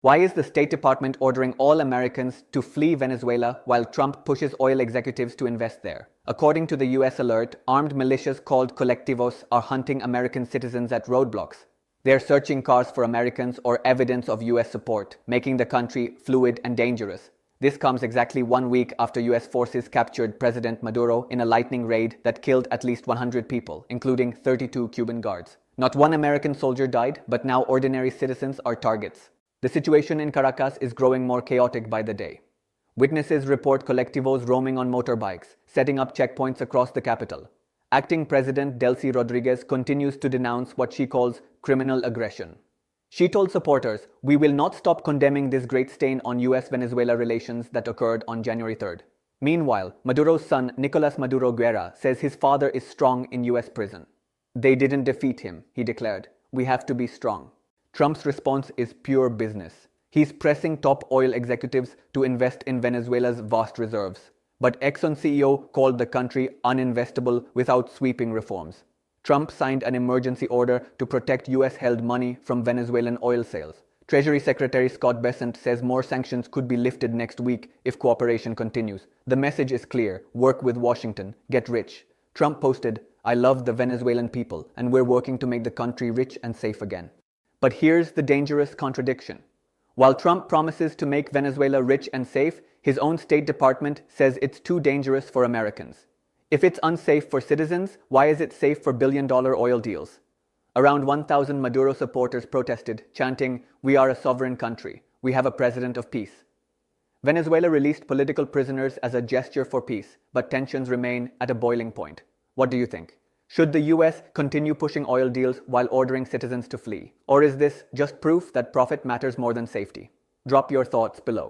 Why is the State Department ordering all Americans to flee Venezuela while Trump pushes oil executives to invest there? According to the US alert, armed militias called colectivos are hunting American citizens at roadblocks. They're searching cars for Americans or evidence of US support, making the country fluid and dangerous. This comes exactly 1 week after US forces captured President Maduro in a lightning raid that killed at least 100 people, including 32 Cuban guards. Not one American soldier died, but now ordinary citizens are targets. The situation in Caracas is growing more chaotic by the day. Witnesses report colectivos roaming on motorbikes, setting up checkpoints across the capital. Acting President Delcy Rodriguez continues to denounce what she calls criminal aggression. She told supporters, "We will not stop condemning this great stain on US-Venezuela relations that occurred on January 3rd. Meanwhile, Maduro's son, Nicolas Maduro Guerra, says his father is strong in US prison. "They didn't defeat him," he declared. "We have to be strong." Trump's response is pure business. He's pressing top oil executives to invest in Venezuela's vast reserves. But Exxon CEO called the country uninvestable without sweeping reforms. Trump signed an emergency order to protect US-held money from Venezuelan oil sales. Treasury Secretary Scott Bessent says more sanctions could be lifted next week if cooperation continues. The message is clear: work with Washington, get rich. Trump posted, "I love the Venezuelan people, and we're working to make the country rich and safe again." But here's the dangerous contradiction. While Trump promises to make Venezuela rich and safe, his own State Department says it's too dangerous for Americans. If it's unsafe for citizens, why is it safe for billion-dollar oil deals? Around 1,000 Maduro supporters protested, chanting, "We are a sovereign country. We have a president of peace." Venezuela released political prisoners as a gesture for peace, but tensions remain at a boiling point. What do you think? Should the US continue pushing oil deals while ordering citizens to flee? Or is this just proof that profit matters more than safety? Drop your thoughts below.